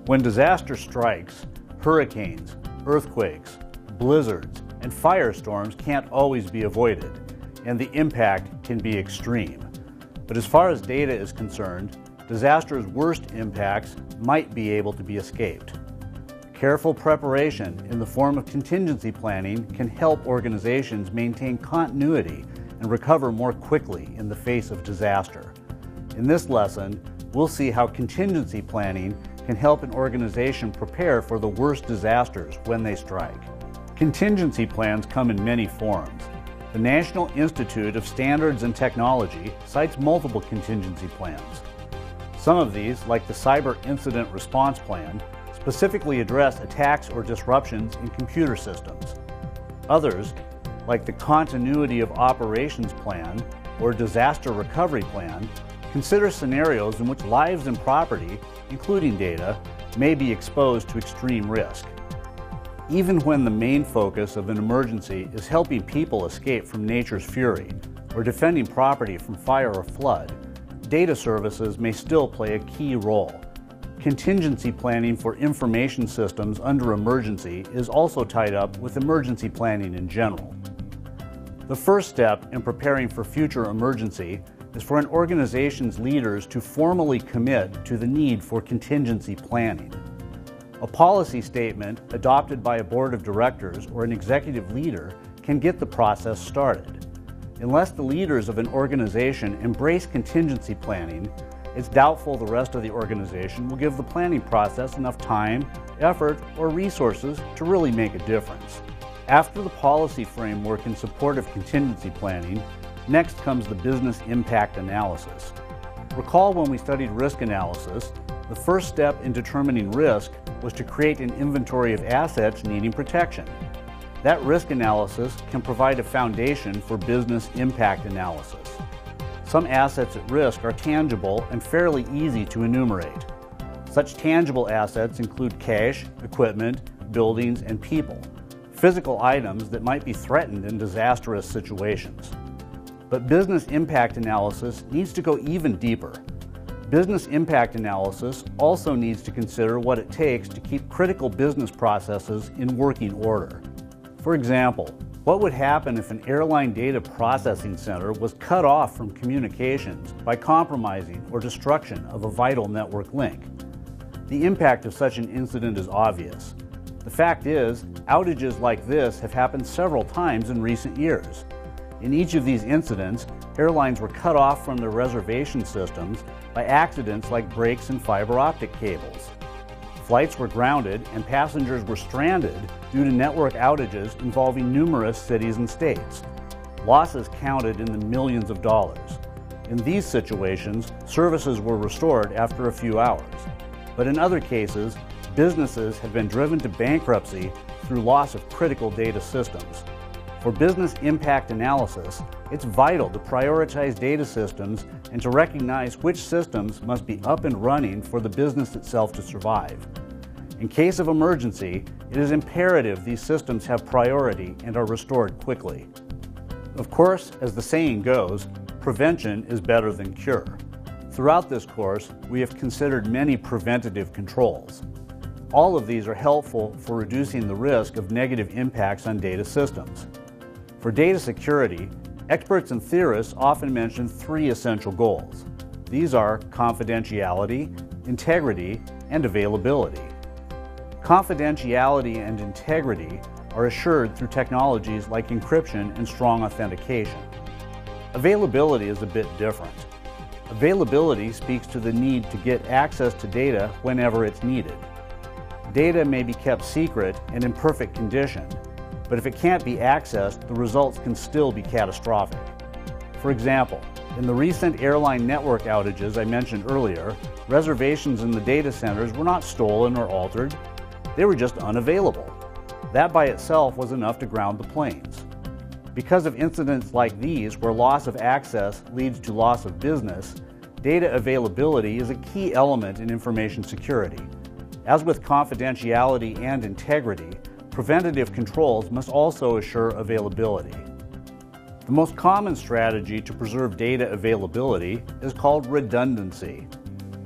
When disaster strikes, hurricanes, earthquakes, blizzards, and firestorms can't always be avoided, and the impact can be extreme. But as far as data is concerned, disaster's worst impacts might be able to be escaped. Careful preparation in the form of contingency planning can help organizations maintain continuity and recover more quickly in the face of disaster. In this lesson, we'll see how contingency planning can help an organization prepare for the worst disasters when they strike. Contingency plans come in many forms. The National Institute of Standards and Technology cites multiple contingency plans. Some of these, like the Cyber Incident Response Plan, specifically address attacks or disruptions in computer systems. Others, like the Continuity of Operations Plan or Disaster Recovery Plan, consider scenarios in which lives and property, including data, may be exposed to extreme risk. Even when the main focus of an emergency is helping people escape from nature's fury or defending property from fire or flood, data services may still play a key role. Contingency planning for information systems under emergency is also tied up with emergency planning in general. The first step in preparing for future emergency is for an organization's leaders to formally commit to the need for contingency planning. A policy statement adopted by a board of directors or an executive leader can get the process started. Unless the leaders of an organization embrace contingency planning, it's doubtful the rest of the organization will give the planning process enough time, effort, or resources to really make a difference. After the policy framework in support of contingency planning, next comes the business impact analysis. Recall when we studied risk analysis, the first step in determining risk was to create an inventory of assets needing protection. That risk analysis can provide a foundation for business impact analysis. Some assets at risk are tangible and fairly easy to enumerate. Such tangible assets include cash, equipment, buildings, and people, physical items that might be threatened in disastrous situations. But business impact analysis needs to go even deeper. Business impact analysis also needs to consider what it takes to keep critical business processes in working order. For example, what would happen if an airline data processing center was cut off from communications by compromising or destruction of a vital network link? The impact of such an incident is obvious. The fact is, outages like this have happened several times in recent years. In each of these incidents, airlines were cut off from their reservation systems by accidents like breaks in fiber optic cables. Flights were grounded and passengers were stranded due to network outages involving numerous cities and states. Losses counted in the millions of dollars. In these situations, services were restored after a few hours. But in other cases, businesses have been driven to bankruptcy through loss of critical data systems. For business impact analysis, it's vital to prioritize data systems and to recognize which systems must be up and running for the business itself to survive. In case of emergency, it is imperative these systems have priority and are restored quickly. Of course, as the saying goes, prevention is better than cure. Throughout this course, we have considered many preventative controls. All of these are helpful for reducing the risk of negative impacts on data systems. For data security, experts and theorists often mention three essential goals. These are confidentiality, integrity, and availability. Confidentiality and integrity are assured through technologies like encryption and strong authentication. Availability is a bit different. Availability speaks to the need to get access to data whenever it's needed. Data may be kept secret and in perfect condition, but if it can't be accessed, the results can still be catastrophic. For example, in the recent airline network outages I mentioned earlier, reservations in the data centers were not stolen or altered, they were just unavailable. That by itself was enough to ground the planes. Because of incidents like these, where loss of access leads to loss of business, data availability is a key element in information security. As with confidentiality and integrity, preventative controls must also assure availability. The most common strategy to preserve data availability is called redundancy.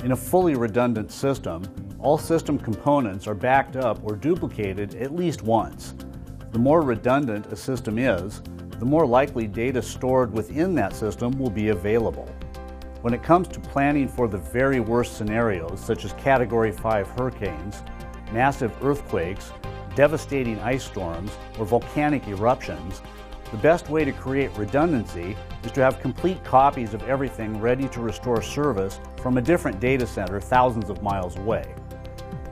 In a fully redundant system, all system components are backed up or duplicated at least once. The more redundant a system is, the more likely data stored within that system will be available. When it comes to planning for the very worst scenarios, such as Category 5 hurricanes, massive earthquakes, devastating ice storms, or volcanic eruptions, the best way to create redundancy is to have complete copies of everything ready to restore service from a different data center thousands of miles away.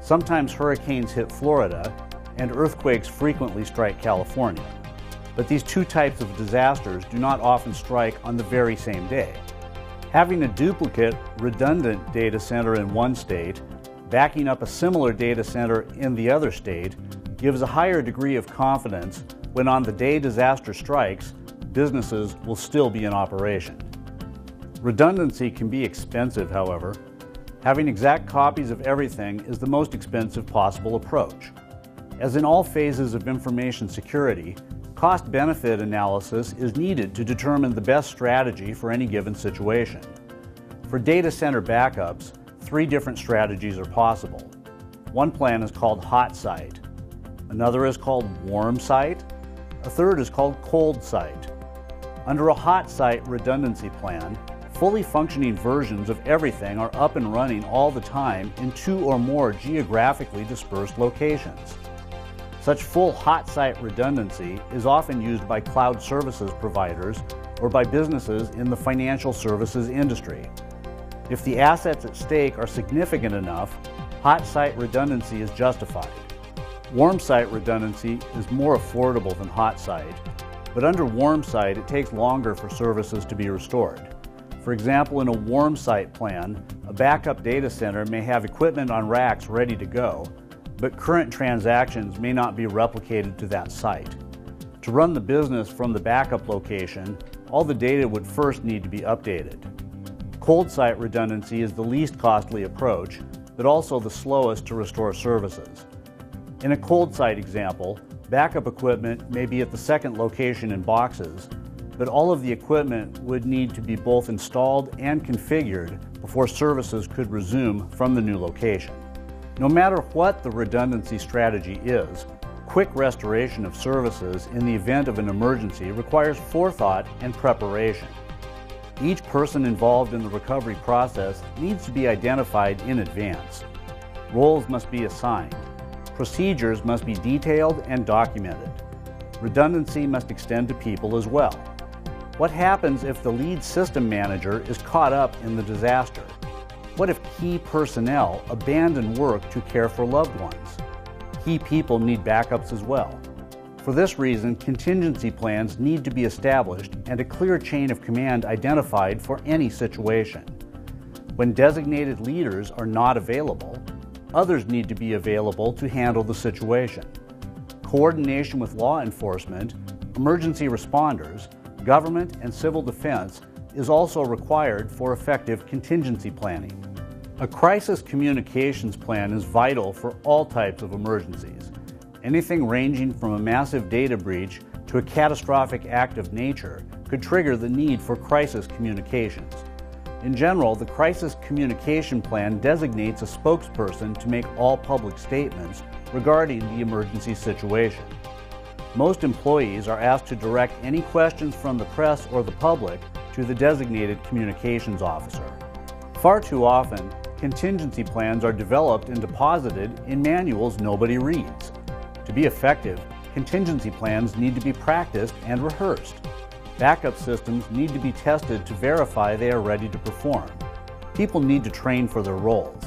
Sometimes hurricanes hit Florida, and earthquakes frequently strike California. But these two types of disasters do not often strike on the very same day. Having a duplicate, redundant data center in one state, backing up a similar data center in the other state, gives a higher degree of confidence when on the day disaster strikes, businesses will still be in operation. Redundancy can be expensive, however. Having exact copies of everything is the most expensive possible approach. As in all phases of information security, cost-benefit analysis is needed to determine the best strategy for any given situation. For data center backups, 3 different strategies are possible. One plan is called hot site, another is called warm site, a third is called cold site. Under a hot site redundancy plan, fully functioning versions of everything are up and running all the time in 2 or more geographically dispersed locations. Such full hot site redundancy is often used by cloud services providers or by businesses in the financial services industry. If the assets at stake are significant enough, hot site redundancy is justified. Warm site redundancy is more affordable than hot site, but under warm site it takes longer for services to be restored. For example, in a warm site plan, a backup data center may have equipment on racks ready to go, but current transactions may not be replicated to that site. To run the business from the backup location, all the data would first need to be updated. Cold site redundancy is the least costly approach, but also the slowest to restore services. In a cold site example, backup equipment may be at the second location in boxes, but all of the equipment would need to be both installed and configured before services could resume from the new location. No matter what the redundancy strategy is, quick restoration of services in the event of an emergency requires forethought and preparation. Each person involved in the recovery process needs to be identified in advance. Roles must be assigned. Procedures must be detailed and documented. Redundancy must extend to people as well. What happens if the lead system manager is caught up in the disaster? What if key personnel abandon work to care for loved ones? Key people need backups as well. For this reason, contingency plans need to be established and a clear chain of command identified for any situation. When designated leaders are not available, others need to be available to handle the situation. Coordination with law enforcement, emergency responders, government, and civil defense is also required for effective contingency planning. A crisis communications plan is vital for all types of emergencies. Anything ranging from a massive data breach to a catastrophic act of nature could trigger the need for crisis communications. In general, the crisis communication plan designates a spokesperson to make all public statements regarding the emergency situation. Most employees are asked to direct any questions from the press or the public to the designated communications officer. Far too often, contingency plans are developed and deposited in manuals nobody reads. To be effective, contingency plans need to be practiced and rehearsed. Backup systems need to be tested to verify they are ready to perform. People need to train for their roles.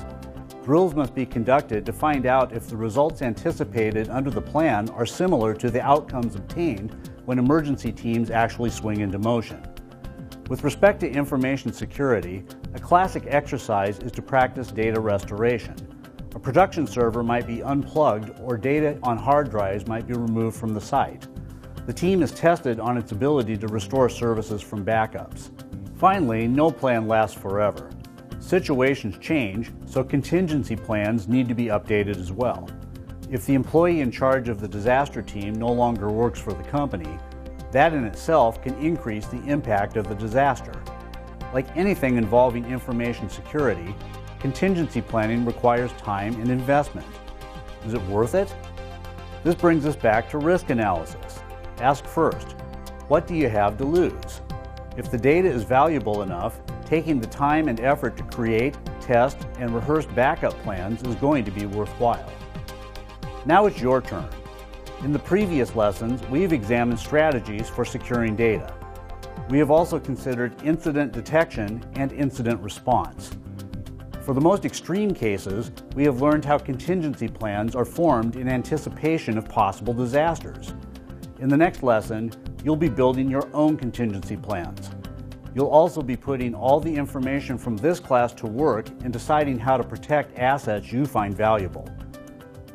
Drills must be conducted to find out if the results anticipated under the plan are similar to the outcomes obtained when emergency teams actually swing into motion. With respect to information security, a classic exercise is to practice data restoration. A production server might be unplugged or data on hard drives might be removed from the site. The team is tested on its ability to restore services from backups. Finally, no plan lasts forever. Situations change, so contingency plans need to be updated as well. If the employee in charge of the disaster team no longer works for the company, that in itself can increase the impact of the disaster. Like anything involving information security, Contingency planning requires time and investment. Is it worth it? This brings us back to risk analysis. Ask first, what do you have to lose? If the data is valuable enough, taking the time and effort to create, test, and rehearse backup plans is going to be worthwhile. Now it's your turn. In the previous lessons, we've examined strategies for securing data. We have also considered incident detection and incident response. For the most extreme cases, we have learned how contingency plans are formed in anticipation of possible disasters. In the next lesson, you'll be building your own contingency plans. You'll also be putting all the information from this class to work and deciding how to protect assets you find valuable.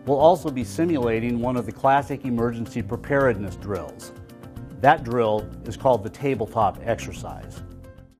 We'll also be simulating one of the classic emergency preparedness drills. That drill is called the tabletop exercise.